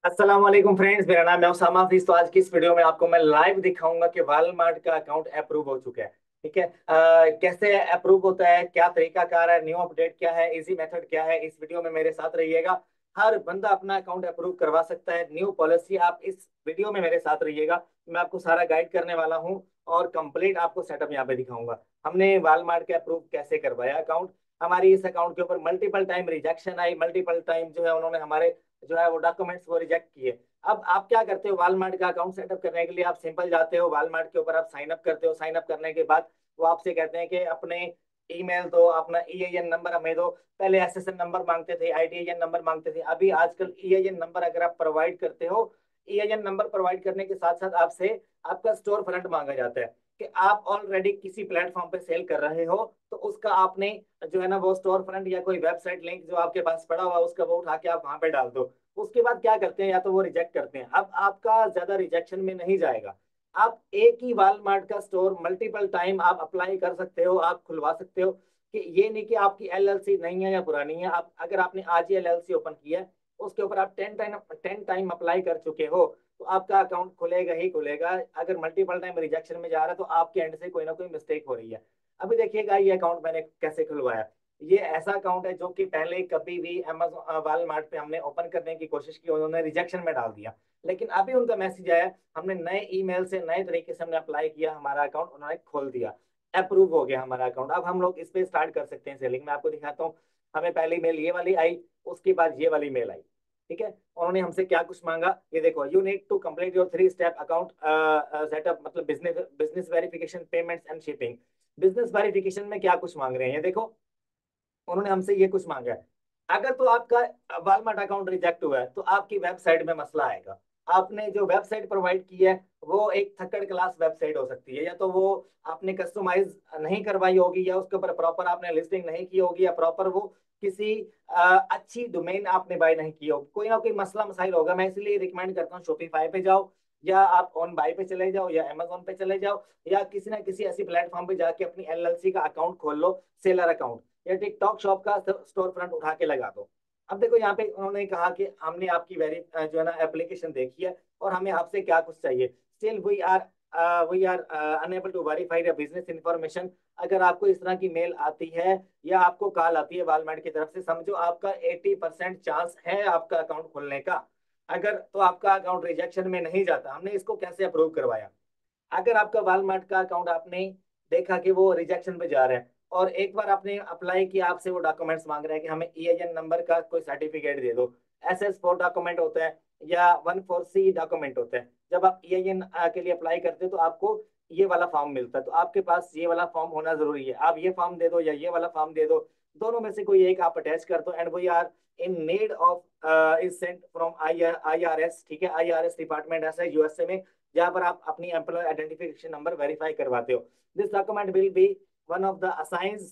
अस्सलाम वालेकुम फ्रेंड्स, मेरा नाम है उसामा हफीज। तो आज की इस वीडियो में आपको मैं लाइव दिखाऊंगा कि वॉलमार्ट का अकाउंट अप्रूव हो चुका है। ठीक है। कैसे अप्रूव होता है, क्या तरीकाकार है, न्यू अपडेट क्या है, इजी मेथड क्या है, इस वीडियो में मेरे साथ रहिएगा। हर बंदा अपना अकाउंट अप्रूव करवा सकता है, न्यू पॉलिसी। आप इस वीडियो में मेरे साथ रहिएगा, मैं आपको सारा गाइड करने वाला हूँ और कंप्लीट आपको सेटअप यहाँ पे दिखाऊंगा। हमने वॉलमार्ट के अप्रूव कैसे करवाया अकाउंट। हमारी इस अकाउंट के ऊपर मल्टीपल टाइम रिजेक्शन आई, मल्टीपल टाइम जो है उन्होंने हमारे जो है वो डॉक्यूमेंट्स वो रिजेक्ट किए। अब आप क्या करते हो, वॉलमार्ट का अकाउंट सेटअप करने के लिए आप सिंपल जाते हो वॉलमार्ट के ऊपर, आप साइन अप करते हो। साइन अप करने के बाद वो आपसे कहते हैं कि अपने ईमेल दो, अपना ईआईएन नंबर हमें दो। पहले एसएसएन नंबर मांगते थे, आईटीआईएन नंबर मांगते थे, अभी आजकल ईआईएन नंबर अगर आप प्रोवाइड करते हो, ईआईएन नंबर प्रोवाइड करने के साथ साथ आपसे आपका स्टोर फ्रंट मांगा जाता है कि आप ऑलरेडी किसी प्लेटफॉर्म पे सेल कर रहे हो, तो उसका आपने जो है ना वो स्टोर फ्रंट या कोई वेबसाइट लिंक जो आपके पास पड़ा हुआ है उसका वो उठा के आप वहां पे डाल दो। उसके बाद क्या करते हैं, या तो वो रिजेक्ट करते हैं। अब आपका ज्यादा रिजेक्शन में नहीं जाएगा। आप एक ही वॉलमार्ट का स्टोर मल्टीपल टाइम आप अप्लाई कर सकते हो, आप खुलवा सकते हो। कि ये नहीं कि आपकी एलएलसी नहीं है या पुरानी है, आप अगर आपने आज ही एलएलसी ओपन किया है, उसके ऊपर आप 10 टाइम अप्लाई कर चुके हो, तो आपका अकाउंट खुलेगा ही खुलेगा। अगर मल्टीपल टाइम रिजेक्शन में जा रहा है तो आपके एंड से कोई ना कोई मिस्टेक हो रही है। अभी देखिएगा ये अकाउंट मैंने कैसे खुलवाया। ये ऐसा अकाउंट है जो कि पहले कभी भी अमेजोन वॉलमार्ट पे हमने ओपन करने की कोशिश की, उन्होंने रिजेक्शन में डाल दिया। लेकिन अभी उनका मैसेज आया, हमने नए ईमेल से नए तरीके से हमने अप्लाई किया, हमारा अकाउंट उन्होंने खोल दिया, अप्रूव हो गया हमारा अकाउंट। अब हम लोग इस पे स्टार्ट कर सकते हैं सेलिंग। मैं आपको दिखाता हूँ। हमें पहली मेल ये वाली आई, उसके बाद ये वाली मेल आई। ठीक है। उन्होंने हमसे क्या कुछ मांगा, ये देखो, you need to complete your 3 step account setup, मतलब business business verification, payments and shipping. Business verification में क्या कुछ मांग रहे हैं, ये देखो। उन्होंने हमसे ये कुछ मांगा है। अगर तो आपका वालमार्ट अकाउंट रिजेक्ट हुआ है तो आपकी वेबसाइट में मसला आएगा। आपने जो वेबसाइट प्रोवाइड की है वो एक थर्ड क्लास वेबसाइट हो सकती है, या तो वो आपने कस्टमाइज नहीं करवाई होगी, या उसके ऊपर प्रॉपर आपने लिस्टिंग नहीं की होगी, या प्रॉपर वो किसी अच्छी डोमेन आपने बाय नहीं की होगी। कोई ना कोई मसला मसाइल होगा। मैं इसलिए रिकमेंड करता हूँ शॉपिफाई पे जाओ, या आप ऑन बाय पे चले जाओ, या अमेजोन पे चले जाओ, या किसी ना किसी ऐसी प्लेटफॉर्म पे जाके अपनी एलएलसी का अकाउंट खोल लो, सेलर अकाउंट, या टिकटॉक शॉप का स्टोर फ्रंट उठा के लगा दो। अब देखो यहाँ पे उन्होंने कहा कि हमने आपकी वेरी जो है ना एप्लीकेशन देखी है और हमें आपसे क्या कुछ चाहिए। Still we are unable to verify the business information. अगर आपको इस तरह की मेल आती है या आपको कॉल आती है वॉलमार्ट की तरफ से, समझो आपका 80% चांस है आपका अकाउंट खुलने का। अगर तो आपका अकाउंट रिजेक्शन में नहीं जाता। हमने इसको कैसे अप्रूव करवाया। अगर आपका वॉलमार्ट का अकाउंट आपने देखा कि वो रिजेक्शन पे जा रहा है, और एक बार आपने अप्लाई किया, आपसे वो डॉक्यूमेंट्स मांग रहा है कि हमें ईआईएन नंबर का कोई सर्टिफिकेट दे दो। SS4 डॉक्यूमेंट होता है या 14C डॉक्यूमेंट होता है। जब आप ईआईएन के लिए अप्लाई करते हो तो आपको ये वाला फॉर्म मिलता है, तो आपके पास ये वाला फॉर्म होना जरूरी है। आप ये फॉर्म दे दो या ये वाला फॉर्म दे दो, दोनों में से कोई एक आप अटैच कर दो। And we are in need of is sent from IRS। ठीक है, IRS डिपार्टमेंट ऐसा है यूएसए में, जहां पर आप अपनी एम्प्लॉय आइडेंटिफिकेशन नंबर वेरीफाई करवाते हो। This document will be one of the assigns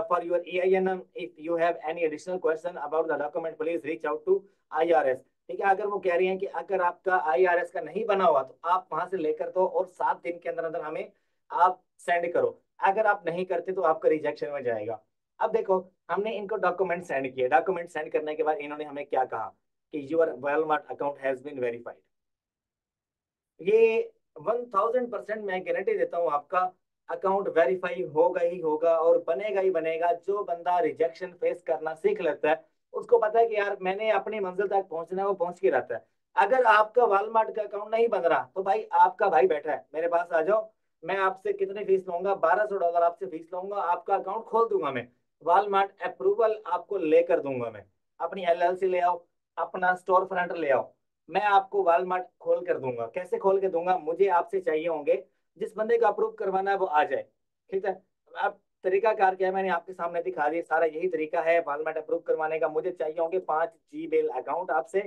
for your EIN. If you have any additional question about the document, please reach out to IRS। ठीक है। अगर वो कह रही हैं कि अगर आपका IRS का नहीं बना हुआ तो आप वहां से लेकर दो और 7 दिन के अंदर अंदर हमें आप सेंड करो। अगर आप नहीं करते तो आपका रिजेक्शन में जाएगा। अब देखो, हमने इनको डॉक्यूमेंट सेंड किए। डॉक्यूमेंट सेंड करने के बाद इन्होंने हमें क्या कहा कि your Walmart account has been verified. ये 1000% मैं गारंटी देता हूँ आपका अकाउंट वेरीफाई होगा ही होगा और बनेगा ही बनेगा। जो बंदा रिजेक्शन फेस करना सीख लेता है, उसको पता है कि यार मैंने अपनी मंजिल तक पहुंचना है, वो पहुंच के रहता है। अगर आपका वॉलमार्ट का अकाउंट नहीं बन रहा तो भाई आपका भाई बैठा है, मेरे पास आ जाओ। मैं आपसे कितनी फीस लूंगा, $1200 आपसे फीस लूंगा, आपका अकाउंट खोल दूंगा मैं। वॉलमार्ट अप्रूवल आपको लेकर दूंगा मैं। अपनी एलएलसी ले आओ, अपना स्टोर फ्रंट ले आओ, मैं आपको वॉलमार्ट खोल कर दूंगा। कैसे खोल के दूंगा, मुझे आपसे चाहिए होंगे, जिस बंदे को अप्रूव करवाना है वो आ जाए। ठीक है। अब तरीका कार क्या है, मैंने आपके सामने दिखा दिया। सारा यही तरीका है वॉलमार्ट अप्रूव करवाने का। मुझे चाहिए होंगे 5 जीमेल अकाउंट आपसे,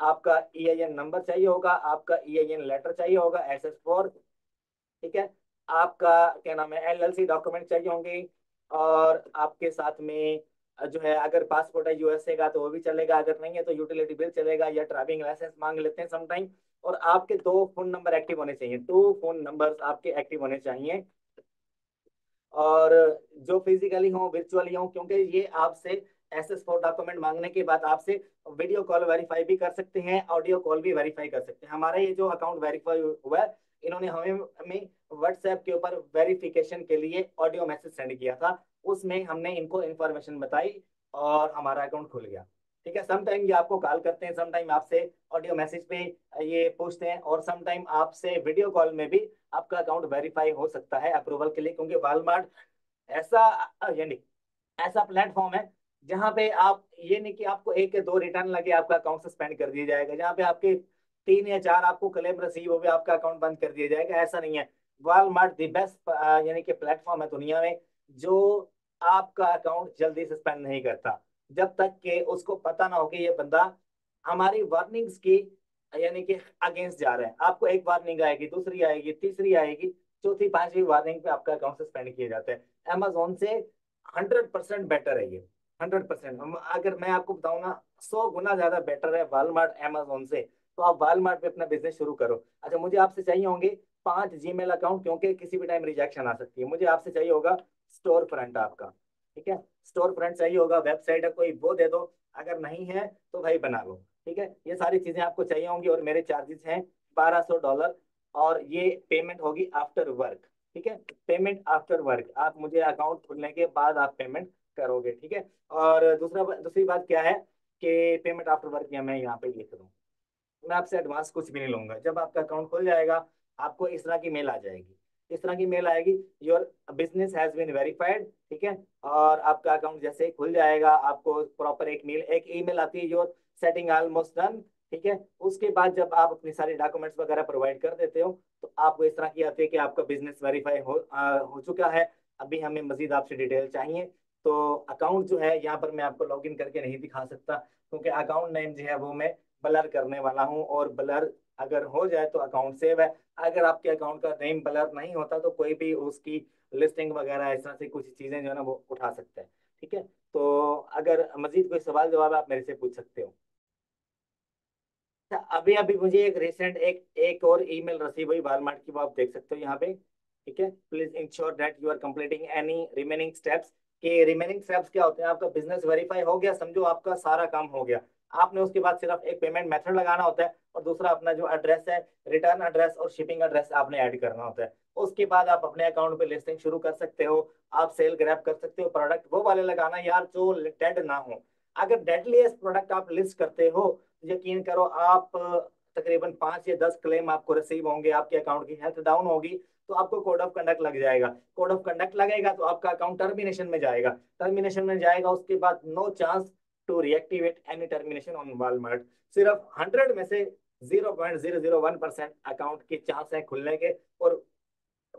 आपका ईआईएन नंबर चाहिए होगा, आपका ईआईएन लेटर चाहिए होगा, SS4। ठीक है। आपका क्या नाम है, एलएलसी डॉक्यूमेंट चाहिए होंगे, और आपके साथ में जो है अगर पासपोर्ट है यूएसए का तो वो भी चलेगा, अगर नहीं है तो यूटिलिटी बिल चलेगा, या ड्राइविंग लाइसेंस मांग लेते हैं समटाइम। और आपके 2 फोन नंबर एक्टिव होने चाहिए, 2 फोन नंबर आपके एक्टिव होने चाहिए। और जो फिजिकली हो, वर्चुअली हो, क्योंकि ये आपसे SS4 डॉक्यूमेंट मांगने के बाद आपसे वीडियो कॉल वेरीफाई भी कर सकते हैं, ऑडियो कॉल भी वेरीफाई कर सकते हैं। हमारा ये जो अकाउंट वेरीफाई हुआ है, इन्होंने हमें हमें व्हाट्सएप के ऊपर वेरिफिकेशन के लिए ऑडियो मैसेज सेंड किया था, उसमें हमने इनको इन्फॉर्मेशन बताई और हमारा अकाउंट खुल गया। ठीक है, सम टाइम ये आपको कॉल करते हैं, सम टाइम आपसे ऑडियो मैसेज पे ये पूछते हैं, और सम टाइम आपसे वीडियो कॉल में भी आपका अकाउंट वेरीफाई हो सकता है अप्रूवल के लिए, क्योंकि वॉलमार्ट ऐसा यानी ऐसा प्लेटफॉर्म है जहां पे आप ये नहीं कि आपको एक या दो रिटर्न लगे आपका अकाउंट सस्पेंड कर दिया जाएगा, जहां पे आपके 3 या 4 आपको क्लेम रिसीव हो गए आपका अकाउंट बंद कर दिया जाएगा, ऐसा नहीं है। वॉलमार्ट दी बेस्ट यानी कि प्लेटफॉर्म है दुनिया में जो आपका अकाउंट जल्दी सस्पेंड नहीं करता, जब तक कि उसको पता ना हो कि ये बंदा हमारी वार्निंग्स की यानी कि अगेंस्ट जा रहा है। आपको एक वार्निंग आएगी, दूसरी आएगी, तीसरी आएगी, चौथी पांचवी वार्निंग पे आपका अकाउंट सस्पेंड किया जाता है। अमेजोन से 100% बेटर है ये, 100%। अगर मैं आपको बताऊं ना, 100 गुना ज्यादा बेटर है वॉलमार्ट अमेजोन से। तो आप वॉलमार्ट पे अपना बिजनेस शुरू करो। अच्छा, मुझे आपसे चाहिए होंगे 5 जीमेल अकाउंट, क्योंकि किसी भी टाइम रिजेक्शन आ सकती है। मुझे आपसे चाहिए होगा स्टोर फ्रंट आपका, ठीक है, स्टोर फ्रंट चाहिए होगा, वेबसाइट है कोई वो दे दो, अगर नहीं है तो भाई बना लो। ठीक है, ये सारी चीजें आपको चाहिए होंगी, और मेरे चार्जेस हैं $1200, और ये पेमेंट होगी आफ्टर वर्क। ठीक है, पेमेंट आफ्टर वर्क, आप मुझे अकाउंट खुलने के बाद आप पेमेंट करोगे। ठीक है, और दूसरी बात क्या है कि पेमेंट आफ्टर वर्क या मैं यहाँ पे लिख दूँ, मैं आपसे एडवांस कुछ भी नहीं लूंगा। जब आपका अकाउंट खुल जाएगा आपको इस तरह की मेल आ जाएगी, इस तरह की मेल आएगी, your business has been verified. ठीक है, और आपका अकाउंट जैसे ही खुल जाएगा आपको प्रॉपर एक ईमेल आती है, योर सेटिंग ऑलमोस्ट डन। ठीक है, उसके बाद जब आप अपनी सारी डॉक्यूमेंट्स वगैरह प्रोवाइड कर देते हो तो आपको इस तरह की आती है कि आपका बिजनेस वेरीफाई हो चुका है, अभी हमें मजीद आपसे डिटेल चाहिए। तो अकाउंट जो है यहाँ पर मैं आपको लॉगिन करके नहीं दिखा सकता, क्योंकि अकाउंट नेम जो है वो मैं ब्लर करने वाला हूँ, और ब्लर अगर हो जाए तो अकाउंट सेव है। अगर आपके अकाउंट का नेम ब्लर नहीं होता तो कोई भी उसकी लिस्टिंग वगैरह इस तरह से कुछ चीजें जो है ना वो उठा सकता है। ठीक है, तो अगर मजीद कोई सवाल जवाब आप मेरे से पूछ सकते हो। अच्छा, अभी अभी मुझे एक रिसेंट एक और ईमेल रिसीव हुई वॉलमार्ट की, वो आप देख सकते हो यहाँ पे। ठीक है, please ensure that you are completing any remaining steps. के रिमेनिंग स्टेप्स क्या होते हैं, आपका बिजनेस वेरीफाई हो गया, समझो आपका सारा काम हो गया। आपने उसके बाद सिर्फ एक पेमेंट मेथड लगाना होता है, और दूसरा अपना जो एड्रेस है, रिटर्न एड्रेस और शिपिंग एड्रेस आपने ऐड करना होता है। उसके बाद आप अपने अकाउंट पे लिस्टिंग शुरू कर सकते हो, आप सेल ग्रैब कर सकते हो। प्रोडक्ट वो वाले लगाना यार जो डेड ना हो। अगर डेडलीस्ट प्रोडक्ट आप लिस्ट करते हो, यकीन करो आप तकरीबन 5 या 10 क्लेम आपको रिसीव होंगे, आपके अकाउंट की हेल्थ डाउन होगी तो आपको कोड ऑफ कंडक्ट लग जाएगा। कोड ऑफ कंडक्ट लगेगा तो आपका अकाउंट टर्मिनेशन में जाएगा, टर्मिनेशन में जाएगा, उसके बाद no chance to reactivate any termination on Walmart. सिर्फ 100 में से 0.001% अकाउंट के चांस है खुलने के, और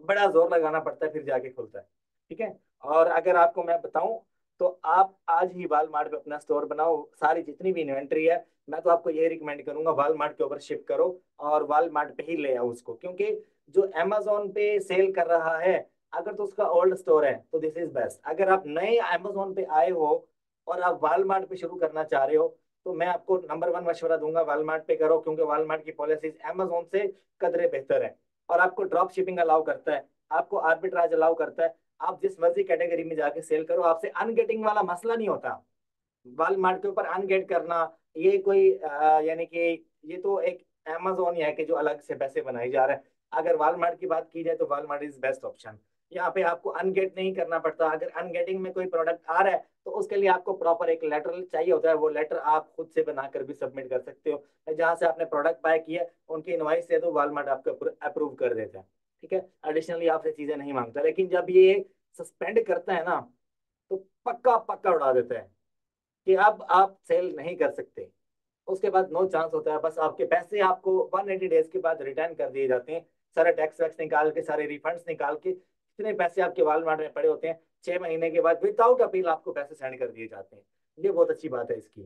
बड़ा जोर लगाना पड़ता है फिर जाके खुलता है। ठीक है, और अगर आपको मैं बताऊं तो आप आज ही वॉलमार्ट पे अपना स्टोर बनाओ, सारी जितनी भी इन्वेंट्री है मैं तो आपको ये रिकमेंड करूंगा वॉलमार्ट के ऊपर शिफ्ट करो, और वॉलमार्ट पे ही ले आओ उसको, क्योंकि जो अमेजोन पे सेल कर रहा है अगर तो उसका ओल्ड स्टोर है तो दिस इज बेस्ट। अगर आप नए अमेजोन पे आए हो और आप वॉलमार्ट पे शुरू करना चाह रहे हो तो मैं आपको नंबर 1 मशवरा दूंगा वॉलमार्ट पे करो, क्योंकि वॉलमार्ट की पॉलिसीज अमेजोन से कदरे बेहतर है, और आपको ड्रॉप शिपिंग अलाउ करता है, आपको आर्बिट्राज अलाउ करता है। आप जिस मर्जी कैटेगरी में जाके सेल करो, आपसे अनगेटिंग वाला मसला नहीं होता। वॉलमार्ट के ऊपर अनगेट करना ये कोई यानी कि ये तो एक अमेजोन ही है कि जो अलग से पैसे बनाए जा रहे हैं। अगर वॉलमार्ट की बात की जाए तो वॉलमार्ट इज बेस्ट ऑप्शन। यहाँ पे आपको अनगेट नहीं करना पड़ता। अगर अनगेटिंग में कोई प्रोडक्ट आ रहा है तो उसके लिए आपको प्रॉपर एक लेटर चाहिए होता है, वो लेटर आप खुद से बनाकर भी सबमिट कर सकते हो। जहाँ से आपने प्रोडक्ट बाय किया उनकी इनवाइस से तो वॉलमार्ट आपको अप्रूव कर देता है। ठीक है, एडिशनली आपसे चीजें नहीं मांगता, लेकिन जब ये सस्पेंड करता है ना तो पक्का पक्का उड़ा देता है कि अब आप सेल नहीं कर सकते। उसके बाद नो चांस होता है, बस आपके पैसे आपको 180 डेज के बाद रिटर्न कर दिए जाते हैं, सारे टैक्स वैक्स निकाल के, सारे रिफंड्स निकाल के, जितने पैसे आपके वॉलमार्ट में पड़े होते हैं 6 महीने के बाद विदाउट अपील आपको पैसे सेंड कर दिए जाते हैं। ये बहुत अच्छी बात है इसकी।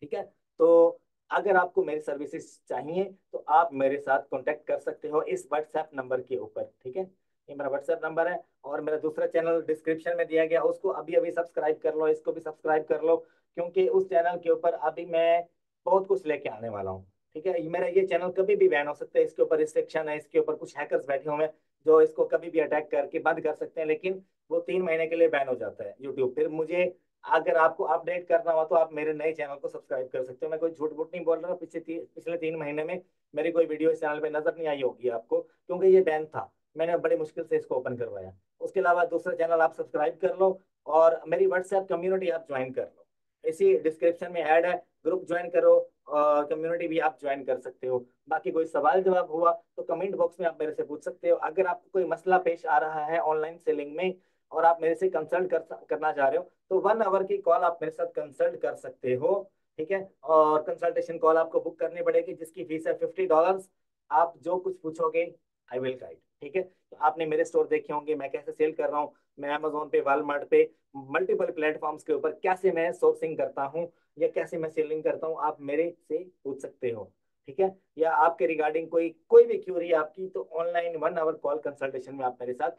ठीक है, तो अगर आपको मेरी सर्विसेज चाहिए तो आप मेरे साथ कांटेक्ट कर सकते हो इस व्हाट्सएप नंबर के ऊपर। ठीक है, ये मेरा व्हाट्सएप नंबर है, और मेरा दूसरा चैनल डिस्क्रिप्शन में दिया गया, उसको अभी अभी सब्सक्राइब कर लो, इसको भी सब्सक्राइब कर लो, क्योंकि उस चैनल के ऊपर अभी मैं बहुत कुछ लेके आने वाला हूँ। ठीक है, मेरा ये चैनल कभी भी बैन हो सकता है, इसके ऊपर रिस्ट्रिक्शन है, इसके ऊपर कुछ हैकर्स बैठे हुए हैं जो इसको कभी भी अटैक करके बंद कर सकते हैं, लेकिन वो 3 महीने के लिए बैन हो जाता है यूट्यूब। फिर मुझे अगर आपको अपडेट करना हो तो आप मेरे नए चैनल को सब्सक्राइब कर सकते हो। मैं कोई झूठ बूठ नहीं बोल रहा। पिछले 3 महीने में मेरी कोई वीडियो इस चैनल पे नजर नहीं आई होगी आपको, क्योंकि ये बैन था। मैंने बड़ी मुश्किल से इसको ओपन करवाया। उसके अलावा दूसरा चैनल आप सब्सक्राइब कर लो, और मेरी व्हाट्सएप कम्युनिटी आप ज्वाइन कर लो। इसी डिस्क्रिप्शन में ऐड है, ग्रुप ज्वाइन करो, और कम्युनिटी भी आप ज्वाइन कर सकते हो। बाकी कोई सवाल जवाब हुआ तो कमेंट बॉक्स में आप मेरे से पूछ सकते हो। अगर आपको कोई मसला पेश आ रहा है ऑनलाइन सेलिंग में और आप मेरे से कंसल्ट करना चाह रहे हो, तो 1 आवर की कॉल आप मेरे साथ कंसल्ट कर सकते हो। ठीक है, और कंसल्टेशन कॉल आपको बुक करनी पड़ेगी, जिसकी फीस है $50। आप जो कुछ पूछोगे आई विल गाइड। ठीक है, तो आपने मेरे स्टोर देखे होंगे, मैं कैसे सेल कर रहा हूँ। मैं अमेजोन पे, वॉलमार्ट पे, मल्टीपल प्लेटफॉर्म्स के ऊपर कैसे मैं सोर्सिंग करता हूँ या कैसे मैं सेलिंग करता हूँ, आप मेरे से पूछ सकते हो। ठीक है, या आपके रिगार्डिंग कोई कोई भी क्यूरी है आपकी, तो ऑनलाइन 1 आवर कॉल कंसल्टेशन में आप मेरे साथ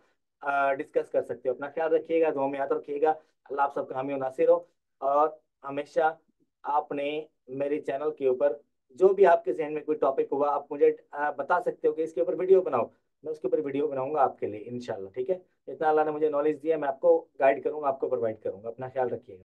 डिस्कस कर सकते हो। अपना ख्याल रखिएगा, दुआ में याद रखिएगा। अल्लाह आप सबका हामी और नासिर हो। और हमेशा आपने मेरे चैनल के ऊपर जो भी आपके जहन में कोई टॉपिक हुआ, आप मुझे बता सकते हो कि इसके ऊपर वीडियो बनाओ। मैं उसके ऊपर वीडियो बनाऊंगा आपके लिए इंशाल्लाह। ठीक है, इतना अल्लाह ने मुझे नॉलेज दिया, मैं आपको गाइड करूंगा, आपको प्रोवाइड करूंगा। अपना ख्याल रखिएगा।